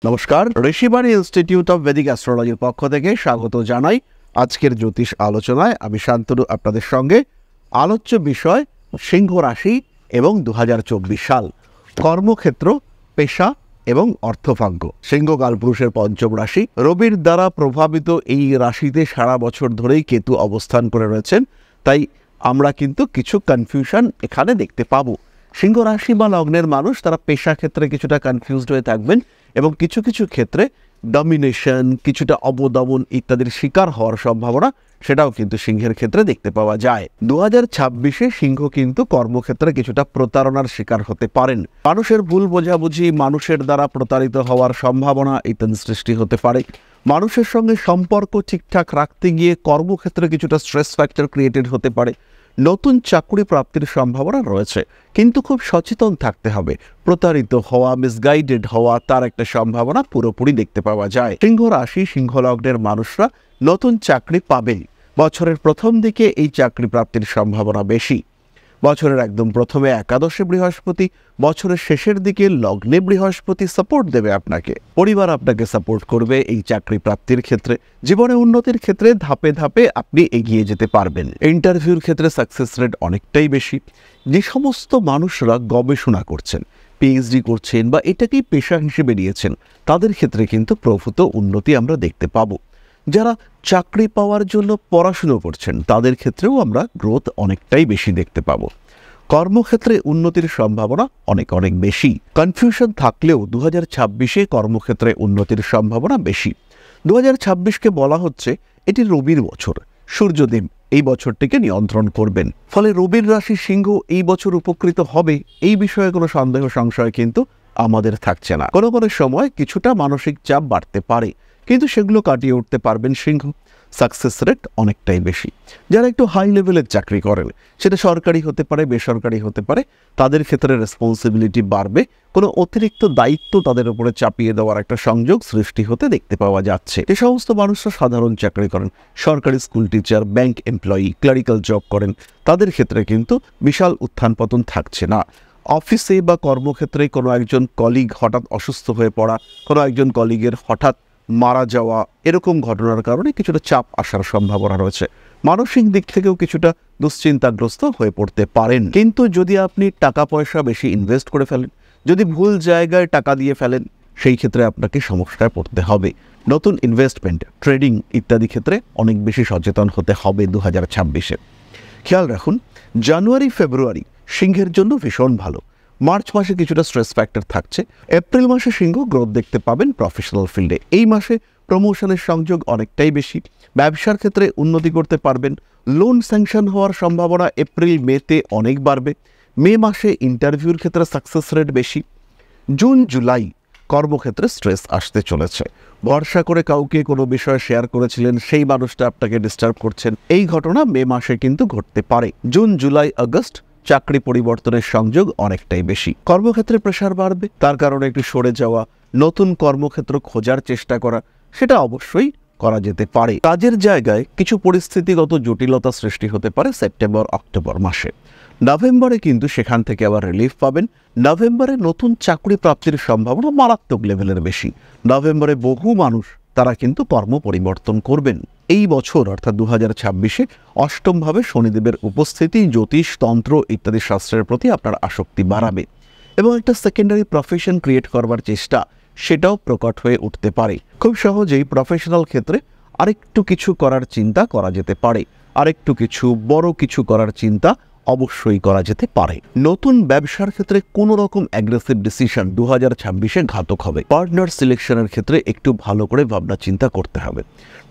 নমস্কার, Rishibani institute of Vedic অ্যাস্ট্রোলজির পক্ষ থেকে স্বাগত জানাই। আজকের জ্যোতিষ আলোচনায় আমি শান্তনু আপনাদের সঙ্গে। আলোচ্য বিষয় সিংহ রাশি এবং 2024 সাল, কর্মক্ষেত্র, পেশা এবং অর্থভাগ্য। সিংহ কালপুরুষের পঞ্চম রাশি, রবির দ্বারা প্রভাবিত এই রাশিতে সারা বছর ধরেই কেতু অবস্থান করে রয়েছেন, তাই আমরা কিন্তু কিছু কনফিউশন এখানে দেখতে পাবো। সিংহ রাশি বা লগ্নের মানুষ তারা পেশা ক্ষেত্রে কিছুটা কনফিউজড হয়ে থাকবেন এবং কিছু কিছু ক্ষেত্রে ডমিনেশন, কিছুটা অবদমন ইত্যাদির শিকার হওয়ার সম্ভাবনা সেটাও কিন্তু সিংহের ক্ষেত্রে দেখতে পাওয়া যায়। 2026-এ সিংহ কিন্তু কর্মক্ষেত্রে কিছুটা প্রতারণার শিকার হতে পারেন। মানুষের ভুল বোঝাবুঝি, মানুষের দ্বারা প্রতারিত হওয়ার সম্ভাবনা ইত্যাদি সৃষ্টি হতে পারে। মানুষের সঙ্গে সম্পর্ক ঠিকঠাক রাখতে গিয়ে কর্মক্ষেত্রে কিছুটা স্ট্রেস ফ্যাক্টর ক্রিয়েটেড হতে পারে। নতুন চাকরি প্রাপ্তির সম্ভাবনা রয়েছে, কিন্তু খুব সচেতন থাকতে হবে। প্রতারিত হওয়া, মিসগাইডেড হওয়া তার একটা সম্ভাবনা পুরোপুরি দেখতে পাওয়া যায়। সিংহ রাশি, সিংহ লগ্নের মানুষরা নতুন চাকরি পাবেন। বছরের প্রথম দিকে এই চাকরি প্রাপ্তির সম্ভাবনা বেশি। বছরের একদম প্রথমে একাদশে বৃহস্পতি, বছরের শেষের দিকে লগ্নে বৃহস্পতি সাপোর্ট দেবে আপনাকে। পরিবার আপনাকে সাপোর্ট করবে এই চাকরি প্রাপ্তির ক্ষেত্রে। জীবনে উন্নতির ক্ষেত্রে ধাপে ধাপে আপনি এগিয়ে যেতে পারবেন। ইন্টারভিউর ক্ষেত্রে সাকসেস রেট অনেকটাই বেশি। যে সমস্ত মানুষরা গবেষণা করছেন, পিএইচডি করছেন বা এটাকেই পেশা হিসেবে নিয়েছেন, তাদের ক্ষেত্রে কিন্তু প্রভূত উন্নতি আমরা দেখতে পাবো। যারা চাকরি পাওয়ার জন্য পড়াশুনো করছেন, তাদের ক্ষেত্রেও আমরা গ্রোথ অনেকটাই বেশি দেখতে পাবো। কর্মক্ষেত্রে উন্নতির সম্ভাবনা অনেক অনেক বেশি। কনফিউশন থাকলেও 2026-এ কর্মক্ষেত্রে উন্নতির সম্ভাবনা বেশি। 2026-কে বলা হচ্ছে এটি রবির বছর। সূর্যদেব এই বছরটিকে নিয়ন্ত্রণ করবেন, ফলে রবির রাশি সিংহ এই বছর উপকৃত হবে, এই বিষয়ে কোনো সন্দেহ সংশয় কিন্তু আমাদের থাকছে না। কোনো কোনো সময় কিছুটা মানসিক চাপ বাড়তে পারে, কিন্তু সেগুলো কাটিয়ে উঠতে পারবেন সিংহ। সাকসেস রেট অনেকটাই বেশি। যারা একটু হাই লেভেলের চাকরি করেন, সেটা সরকারি হতে পারে, বেসরকারি হতে পারে, তাদের ক্ষেত্রে রেসপন্সিবিলিটি বাড়বে। কোনো অতিরিক্ত দায়িত্ব তাদের উপরে চাপিয়ে দেওয়ার একটা সংযোগ সৃষ্টি হতে দেখতে পাওয়া যাচ্ছে। যে সমস্ত মানুষরা সাধারণ চাকরি করেন, সরকারি school teacher, bank employee, clerical job করেন, তাদের ক্ষেত্রে কিন্তু বিশাল উত্থান পতন থাকছে না। অফিসে বা কর্মক্ষেত্রে কোনো একজন কলিগ হঠাৎ অসুস্থ হয়ে পড়া, কোনো একজন কলিগের হঠাৎ মারা যাওয়া, এরকম ঘটনার কারণে কিছুটা চাপ আসার সম্ভাবনা রয়েছে। মানসিক দিক থেকেও কিছুটা দুশ্চিন্তাগ্রস্ত হয়ে পড়তে পারেন। কিন্তু যদি আপনি টাকা পয়সা বেশি ইনভেস্ট করে ফেলেন, যদি ভুল জায়গায় টাকা দিয়ে ফেলেন, সেই ক্ষেত্রে আপনাকে সমস্যায় পড়তে হবে। নতুন ইনভেস্টমেন্ট, ট্রেডিং ইত্যাদি ক্ষেত্রে অনেক বেশি সচেতন হতে হবে 2026-এ। খেয়াল রাখুন, জানুয়ারি ফেব্রুয়ারি সিংহের জন্য ভীষণ ভালো। মার্চ মাসে কিছুটা স্ট্রেস ফ্যাক্টর থাকছে। এপ্রিল মাসে সিংহ গ্রোথ দেখতে পাবেন প্রফেশনাল ফিল্ডে। এই মাসে প্রমোশনের সংযোগ অনেকটাই বেশি। ব্যবসার ক্ষেত্রে উন্নতি করতে পারবেন। লোন স্যাংশন হওয়ার সম্ভাবনা এপ্রিল মেতে অনেক বাড়বে। মে মাসে ইন্টারভিউর ক্ষেত্রে সাকসেস রেট বেশি। জুন জুলাই কর্মক্ষেত্রে স্ট্রেস আসতে চলেছে। ভরসা করে কাউকে কোনো বিষয় শেয়ার করেছিলেন, সেই মানুষটা আপনাকে ডিস্টার্ব করছেন, এই ঘটনা মে মাসে কিন্তু ঘটতে পারে। জুন জুলাই আগস্ট চাকরি পরিবর্তনের সংযোগ অনেকটাই বেশি। কর্মক্ষেত্রে প্রেশার বাড়বে, তার কারণে একটু সরে যাওয়া, নতুন কর্মক্ষেত্র খোঁজার চেষ্টা করা, সেটা অবশ্যই করা যেতে পারে। কাজের জায়গায় কিছু পরিস্থিতিগত জটিলতা সৃষ্টি হতে পারে সেপ্টেম্বর অক্টোবর মাসে। নভেম্বরে কিন্তু সেখান থেকে আবার রিলিফ পাবেন। নভেম্বরে নতুন চাকরি প্রাপ্তির সম্ভাবনা মারাত্মক লেভেলের বেশি। নভেম্বরে বহু মানুষ তারা কিন্তু কর্ম পরিবর্তন করবেন। এই বছর অর্থাৎ 2026-এ অষ্টমভাবে শনিদেবের উপস্থিতি জ্যোতিষ, তন্ত্র ইত্যাদি শাস্ত্রের প্রতি আপনার আসক্তি বাড়াবে এবং একটা সেকেন্ডারি প্রফেশন ক্রিয়েট করবার চেষ্টা সেটাও প্রকট হয়ে উঠতে পারে। খুব সহজেই প্রফেশনাল ক্ষেত্রে আরেকটু কিছু করার চিন্তা করা যেতে পারে। আরেকটু কিছু বড় কিছু করার চিন্তা অবশ্যই করা যেতে পারে। নতুন ব্যবসার ক্ষেত্রে কোনো রকম অ্যাগ্রেসিভ ডিসিশন 2026-এ ঘাতক হবে। পার্টনার সিলেকশনের ক্ষেত্রে একটু ভালো করে ভাবনা চিন্তা করতে হবে।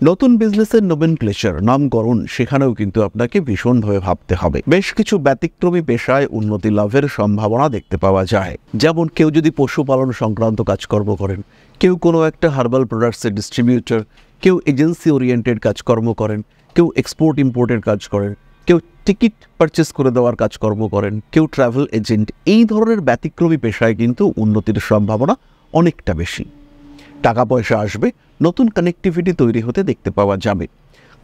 নতুন বিজনেসের নোমেনক্লেচার, নামকরণ, সেখানেও কিন্তু আপনাকে ভীষণভাবে ভাবতে হবে। বেশ কিছু ব্যতিক্রমী পেশায় উন্নতি লাভের সম্ভাবনা দেখতে পাওয়া যায়। যেমন কেউ যদি পশুপালন সংক্রান্ত কাজকর্ম করেন, কেউ কোনো একটা হার্বাল প্রোডাক্টসের ডিস্ট্রিবিউটর, কেউ এজেন্সি ওরিয়েন্টেড কাজকর্ম করেন, কেউ এক্সপোর্ট ইম্পোর্টের কাজ করেন, কেউ টিকিট পারচেস করে দেওয়ার কাজকর্ম করেন, কেউ ট্রাভেল এজেন্ট, এই ধরনের ব্যতিক্রমী পেশায় কিন্তু উন্নতির সম্ভাবনা অনেকটা বেশি। টাকা পয়সা আসবে, নতুন কানেক্টিভিটি তৈরি হতে দেখতে পাওয়া যাবে।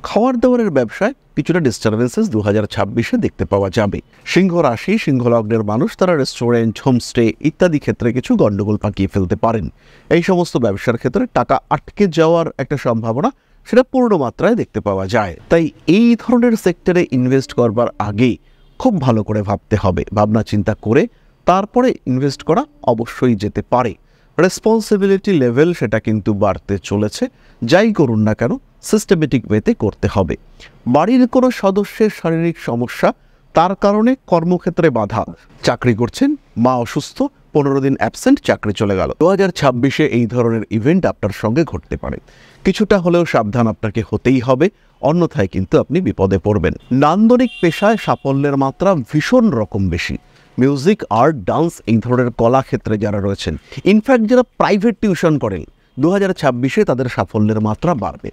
খাওয়ার দাওয়ারের ব্যবসায় কিছুটা ডিস্টারবেন্সেস 2026-এ দেখতে পাওয়া যাবে। সিংহ রাশি, সিংহ লগ্নের মানুষ তারা রেস্টুরেন্ট, হোমস্টে ইত্যাদি ক্ষেত্রে কিছু গন্ডগোল পাকিয়ে ফেলতে পারেন। এই সমস্ত ব্যবসার ক্ষেত্রে টাকা আটকে যাওয়ার একটা সম্ভাবনা সেটা পূর্ণ মাত্রায় দেখতে পাওয়া যায়। তাই এই ধরনের সেক্টরে ইনভেস্ট করবার আগেই খুব ভালো করে ভাবতে হবে, ভাবনা চিন্তা করে তারপরে ইনভেস্ট করা অবশ্যই যেতে পারে। রেসপন্সিবিলিটি লেভেল সেটা কিন্তু বাড়তে চলেছে। যাই করুন না কেন সিস্টেমেটিক ওয়েতে করতে হবে। বাড়ির কোনো সদস্যের শারীরিক সমস্যা, তার কারণে কর্মক্ষেত্রে বাধা, চাকরি করছেন, মা অসুস্থ, 15 দিন অ্যাবসেন্ট, চাকরি চলে গেল, 2026-এ এই ধরনের ইভেন্ট আপনার সঙ্গে ঘটতে পারে। কিছুটা হলেও সাবধান আপনাকে হতেই হবে, অন্যথায় কিন্তু আপনি বিপদে পড়বেন। নান্দনিক পেশায় সাফল্যের মাত্রা ভীষণ রকম বেশি। মিউজিক, আর্ট, ডান্স এই ধরনের কলা ক্ষেত্রে যারা রয়েছেন, ইনফ্যাক্ট যারা প্রাইভেট টিউশন করেন, 2026-এ তাদের সাফল্যের মাত্রা বাড়বে।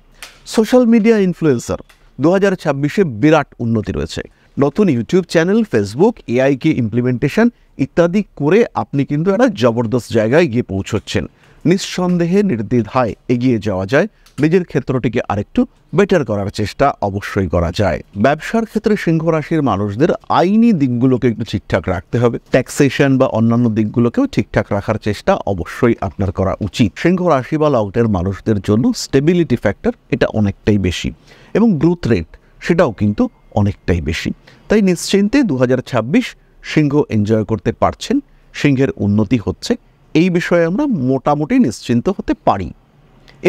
সোশ্যাল মিডিয়া ইনফ্লুয়েন্সার, 2026-এ বিরাট উন্নতি রয়েছে। নতুন ইউটিউব চ্যানেল, ফেসবুক, এআইকে ইমপ্লিমেন্টেশন ইত্যাদি করে আপনি কিন্তু একটা জবরদস্ত জায়গায় গিয়ে পৌঁছচ্ছেন। নিঃসন্দেহে নির্দ্বিধায় এগিয়ে যাওয়া যায়। নিজের ক্ষেত্রটিকে আরেকটু বেটার করার চেষ্টা অবশ্যই করা যায়। ব্যবসার ক্ষেত্রে সিংহ রাশির মানুষদের আইনি দিকগুলোকে একটু ঠিকঠাক রাখতে হবে। ট্যাক্সেশন বা অন্যান্য দিকগুলোকেও ঠিকঠাক রাখার চেষ্টা অবশ্যই আপনার করা উচিত। সিংহ রাশি বা লগ্নের মানুষদের জন্য স্টেবিলিটি ফ্যাক্টর এটা অনেকটাই বেশি এবং গ্রোথ রেট সেটাও কিন্তু অনেকটাই বেশি। তাই নিশ্চিন্তে 2026 সিংহ এনজয় করতে পারছেন, সিংহের উন্নতি হচ্ছে, এই বিষয়ে আমরা মোটামুটি নিশ্চিন্ত হতে পারি।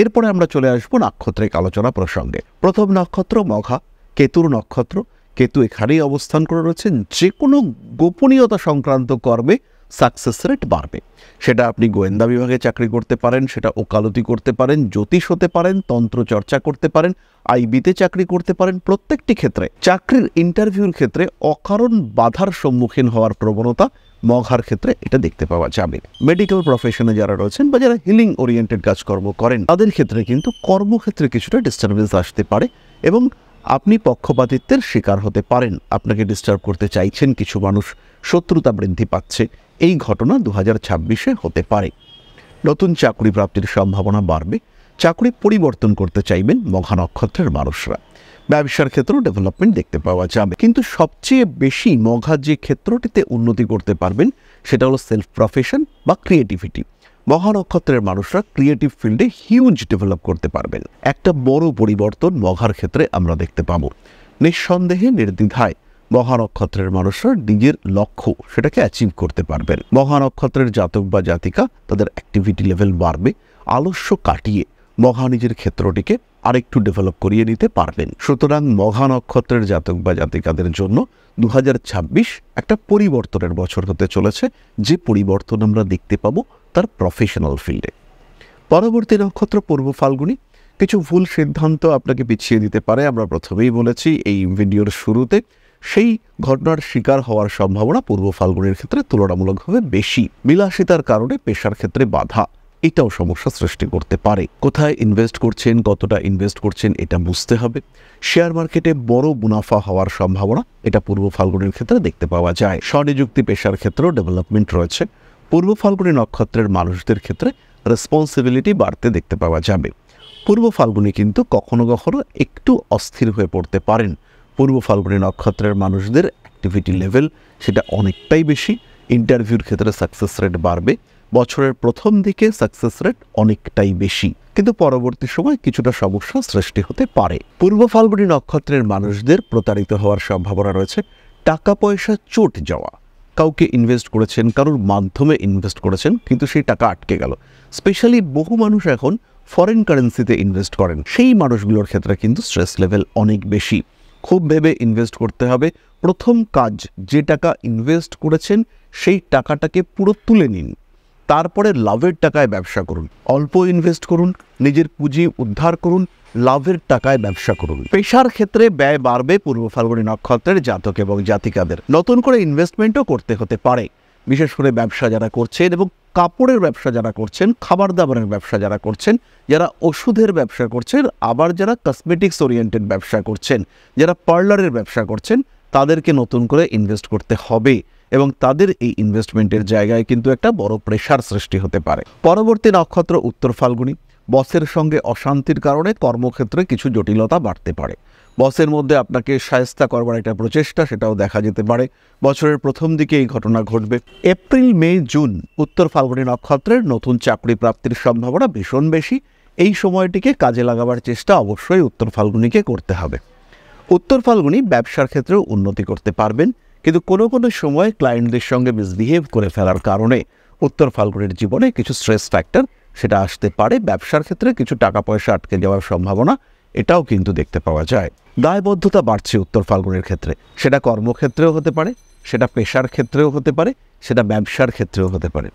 এরপরে আমরা চলে আসবো নাক্ষত্রিক আলোচনা প্রসঙ্গে। প্রথম নক্ষত্র মঘা, কেতুর নক্ষত্র। কেতু এখানেই অবস্থান করে রয়েছেন। যে কোনো গোপনীয়তা সংক্রান্ত কর্মে সাকসেস রেট বাড়বে। সেটা আপনি গোয়েন্দা বিভাগে চাকরি করতে পারেন, সেটা ওকালতি করতে পারেন, জ্যোতিষ হতে পারেন, তন্ত্র চর্চা করতে পারেন, আইবিতে চাকরি করতে পারেন। প্রত্যেকটি ক্ষেত্রে চাকরির ইন্টারভিউর ক্ষেত্রে অকারণ বাধার সম্মুখীন হওয়ার প্রবণতা মঘার ক্ষেত্রে এটা দেখতে পাওয়া যাবে। মেডিকেল প্রফেশনে যারা রয়েছেন বা যারা হিলিং ওরিয়েন্টেড কাজকর্ম করেন, তাদের ক্ষেত্রে কিন্তু কর্মক্ষেত্রে কিছুটা ডিস্টারবেন্স আসতে পারে এবং আপনি পক্ষপাতিত্বের শিকার হতে পারেন। আপনাকে ডিস্টার্ব করতে চাইছেন কিছু মানুষ, শত্রুতা বৃদ্ধি পাচ্ছে, এই ঘটনা 2026-এ হতে পারে। নতুন চাকরি প্রাপ্তির সম্ভাবনা বাড়বে। চাকরি পরিবর্তন করতে চাইবেন মঘা নক্ষত্রের মানুষরা। ব্যবসার ক্ষেত্রেও ডেভেলপমেন্ট দেখতে পাওয়া যাবে। কিন্তু সবচেয়ে বেশি মঘা যে ক্ষেত্রটিতে উন্নতি করতে পারবেন সেটা হলো সেলফ প্রফেশন বা ক্রিয়েটিভিটি। মঘা নক্ষত্রের মানুষরা ক্রিয়েটিভ ফিল্ডে হিউজ ডেভেলপ করতে পারবেন। একটা বড় পরিবর্তন মঘার ক্ষেত্রে আমরা দেখতে পাবো। নিঃসন্দেহে নির্দ্বিধায় মঘা নক্ষত্রের মানুষরা নিজের লক্ষ্য সেটাকে অ্যাচিভ করতে পারবেন। মঘা নক্ষত্রের জাতক বা জাতিকা তাদের অ্যাক্টিভিটি লেভেল বাড়বে। আলস্য কাটিয়ে মঘা নিজের ক্ষেত্রটিকে আরেকটু ডেভেলপ করিয়ে নিতে পারবেন। সুতরাং মঘা নক্ষত্রের জাতক বা জাতিকাদের জন্য 2026 একটা পরিবর্তনের বছর হতে চলেছে, যে পরিবর্তন আমরা দেখতে পাবো তার প্রফেশনাল ফিল্ডে। পরবর্তী নক্ষত্র পূর্ব ফাল্গুনী। কিছু ভুল সিদ্ধান্ত আপনাকে পিছিয়ে দিতে পারে। আমরা প্রথমেই বলেছি এই ভিডিওর শুরুতে, সেই ঘটনার শিকার হওয়ার সম্ভাবনা পূর্ব ফাল্গুনের ক্ষেত্রে তুলনামূলকভাবে বেশি। বিলাসিতার কারণে পেশার ক্ষেত্রে বাধা, এটাও সমস্যা সৃষ্টি করতে পারে। কোথায় ইনভেস্ট করছেন, কতটা ইনভেস্ট করছেন এটা বুঝতে হবে। শেয়ার মার্কেটে বড় মুনাফা হওয়ার সম্ভাবনা এটা পূর্ব ফাল্গুনের ক্ষেত্রে দেখতে পাওয়া যায়। স্বনিযুক্তি পেশার ক্ষেত্রেও ডেভেলপমেন্ট রয়েছে। পূর্ব ফাল্গুনী নক্ষত্রের মানুষদের ক্ষেত্রে রেসপন্সিবিলিটি বাড়তে দেখতে পাওয়া যাবে। পূর্ব ফাল্গুনী কিন্তু কখনো কখনো একটু অস্থির হয়ে পড়তে পারেন। পূর্ব ফাল্গুনী নক্ষত্রের মানুষদের অ্যাক্টিভিটি লেভেল সেটা অনেকটাই বেশি। ইন্টারভিউর ক্ষেত্রে সাকসেস রেট বাড়বে। বছরের প্রথম দিকে সাকসেস রেট অনেকটাই বেশি, কিন্তু পরবর্তী সময় কিছুটা সমস্যা সৃষ্টি হতে পারে। পূর্ব ফাল্গুনী নক্ষত্রের মানুষদের প্রতারিত হওয়ার সম্ভাবনা রয়েছে। টাকা পয়সা চোট যাওয়া, কাউকে ইনভেস্ট করেছেন, কারোর মাধ্যমে ইনভেস্ট করেছেন কিন্তু সেই টাকা আটকে গেল। স্পেশালি বহু মানুষ এখন ফরেন কারেন্সিতে ইনভেস্ট করেন, সেই মানুষগুলোর ক্ষেত্রে কিন্তু স্ট্রেস লেভেল অনেক বেশি। খুব ভেবে ইনভেস্ট করতে হবে। প্রথম কাজ, যে টাকা ইনভেস্ট করেছেন সেই টাকাটাকে পুরো তুলে নিন, তারপরে লাভের টাকায় ব্যবসা করুন। অল্প ইনভেস্ট করুন, নিজের পুঁজি উদ্ধার করুন, লাভের টাকায় ব্যবসা করুন। পেশার ক্ষেত্রে ব্যয় বাড়বে পূর্ব ফাল্গুনী নক্ষত্রের জাতক এবং জাতিকাদের। নতুন করে ইনভেস্টমেন্টও করতে হতে পারে, বিশেষ করে ব্যবসা যারা করছেন এবং কাপড়ের ব্যবসা যারা করছেন, খাবার দাবারের ব্যবসা যারা করছেন, যারা ওষুধের ব্যবসা করছেন, আবার যারা কসমেটিক্স ওরিয়েন্টেড ব্যবসা করছেন, যারা পার্লারের ব্যবসা করছেন, তাদেরকে নতুন করে ইনভেস্ট করতে হবে এবং তাদের এই ইনভেস্টমেন্টের জায়গায় কিন্তু একটা বড় প্রেশার সৃষ্টি হতে পারে। পরবর্তী নক্ষত্র উত্তর ফাল্গুনী। বসের সঙ্গে অশান্তির কারণে কর্মক্ষেত্রে কিছু জটিলতা বাড়তে পারে। বসের মধ্যে আপনাকে শায়েস্তা করবার একটা প্রচেষ্টা, সেটাও দেখা যেতে পারে। বছরের প্রথম দিকে এই ঘটনা ঘটবে। এপ্রিল, মে, জুন উত্তর ফাল্গুনী নক্ষত্রের নতুন চাকরি প্রাপ্তির সম্ভাবনা ভীষণ বেশি। এই সময়টিকে কাজে লাগাবার চেষ্টা অবশ্যই উত্তর ফাল্গুনীকে করতে হবে। উত্তর ফাল্গুনী ব্যবসার ক্ষেত্রেও উন্নতি করতে পারবেন, কিন্তু কোনো কোনো সময় ক্লায়েন্টদের সঙ্গে মিসবিহেভ করে ফেলার কারণে উত্তর ফাল্গুনীর জীবনে কিছু স্ট্রেস ফ্যাক্টর সেটা আসতে পারে। ব্যবসার ক্ষেত্রে কিছু টাকা পয়সা আটকে যাওয়ার সম্ভাবনা এটাও কিন্তু দেখতে পাওয়া যায়। দায়বদ্ধতা বাড়ছে উত্তর ফাল্গুনের ক্ষেত্রে, সেটা কর্মক্ষেত্রেও হতে পারে, সেটা পেশার ক্ষেত্রেও হতে পারে, সেটা ব্যবসার ক্ষেত্রেও হতে পারে।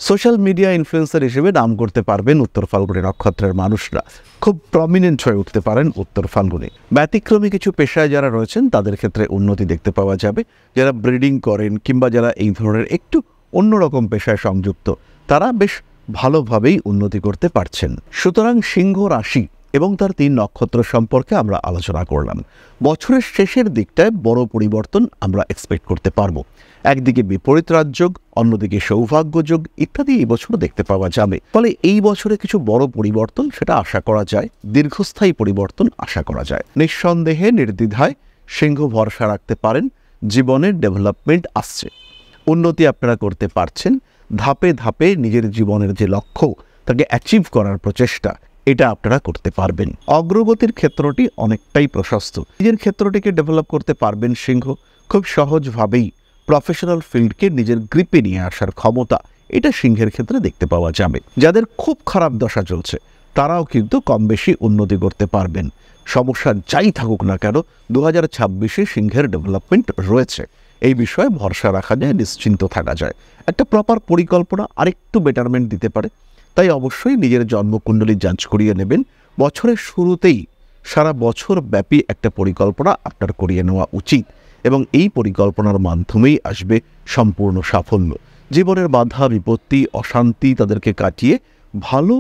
সোশ্যাল মিডিয়া ইনফ্লুয়েন্সার হিসেবে নাম করতে পারবেন উত্তর ফাল্গুনী নক্ষত্রের মানুষরা, খুব প্রমিনেন্ট হয়ে উঠতে পারেন উত্তর ফাল্গুনী। ব্যতিক্রমী কিছু পেশায় যারা রয়েছেন তাদের ক্ষেত্রে উন্নতি দেখতে পাওয়া যাবে। যারা ব্রিডিং করেন কিংবা যারা এই ধরনের একটু অন্যরকম পেশায় সংযুক্ত, তারা বেশ ভালোভাবেই উন্নতি করতে পারছেন। সুতরাং সিংহ রাশি এবং তার 3 নক্ষত্র সম্পর্কে আমরা আলোচনা করলাম। বছরের শেষের দিকটায় বড় পরিবর্তন আমরা এক্সপেক্ট করতে পারবো। একদিকে বিপরীত রাজযোগ, অন্যদিকে সৌভাগ্যযোগ ইত্যাদি এই বছর দেখতে পাওয়া যাবে। ফলে এই বছরে কিছু বড় পরিবর্তন সেটা আশা করা যায়, দীর্ঘস্থায়ী পরিবর্তন আশা করা যায়। নিঃসন্দেহে নির্দ্বিধায় সিংহ ভরসা রাখতে পারেন, জীবনের ডেভেলপমেন্ট আসছে, উন্নতি আপনারা করতে পারছেন। ধাপে ধাপে নিজের জীবনের যে লক্ষ্য তাকে অ্যাচিভ করার প্রচেষ্টা এটা আপনারা করতে পারবেন। অগ্রগতির ক্ষেত্রটি অনেকটাই প্রশস্ত। নিজের ক্ষেত্রটিকে ডেভেলপ করতে পারবেন সিংহ। খুব সহজভাবেই প্রফেশনাল ফিল্ডকে নিজের গ্রিপে নিয়ে আসার ক্ষমতা এটা সিংহের ক্ষেত্রে দেখতে পাওয়া যাবে। যাদের খুব খারাপ দশা চলছে তারাও কিন্তু কম বেশি উন্নতি করতে পারবেন। সমস্যা যাই থাকুক না কেন 2026-এ সিংহের ডেভেলপমেন্ট রয়েছে, এই বিষয়ে ভরসা রাখা যায়, নিশ্চিন্ত থাকা যায়। একটা প্রপার পরিকল্পনা আরেকটু বেটারমেন্ট দিতে পারে। তাই অবশ্যই নিজের জন্মকুণ্ডলী যাঞ্চ করিয়ে নেবেন। বছরের শুরুতেই সারা বছর ব্যাপী একটা পরিকল্পনা আপনার করিয়ে নেওয়া উচিত এবং এই পরিকল্পনার মাধ্যমেই আসবে সম্পূর্ণ সাফল্য। জীবনের বাধা বিপত্তি অশান্তি তাদেরকে কাটিয়ে ভালো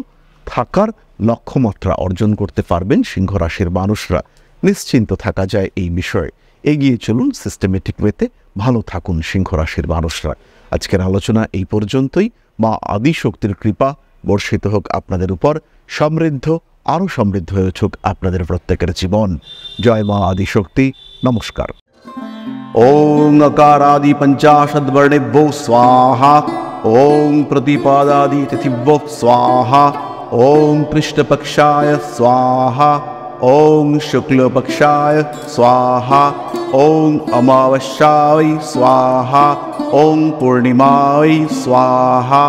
থাকার লক্ষ্যমাত্রা অর্জন করতে পারবেন সিংহ রাশির মানুষরা। নিশ্চিন্ত থাকা যায় এই বিষয়ে। এগিয়ে চলুন সিস্টেমেটিক ওয়েতে। ভালো থাকুন সিংহ রাশির মানুষরা। আজকের আলোচনা এই পর্যন্তই। মা আদিশক্তির কৃপা বর্ষিত হোক আপনাদের উপর। সমৃদ্ধ, আরও সমৃদ্ধ হয়ে উঠুক আপনাদের প্রত্যেকের জীবন। জয় মা আদিশক্তি। নমস্কার। ওং अकारादि पंचाशद्वर्णेभ्यो स्वाहा। ओं प्रतिपादादि तिथिभ्यो स्वाहा। ओं कृष्णपक्षाय स्वाहा। ओं शुक्लपक्षाय स्वाहा। ओं अमावस्याय स्वाहा। ओं पूर्णिमाय स्वाहा।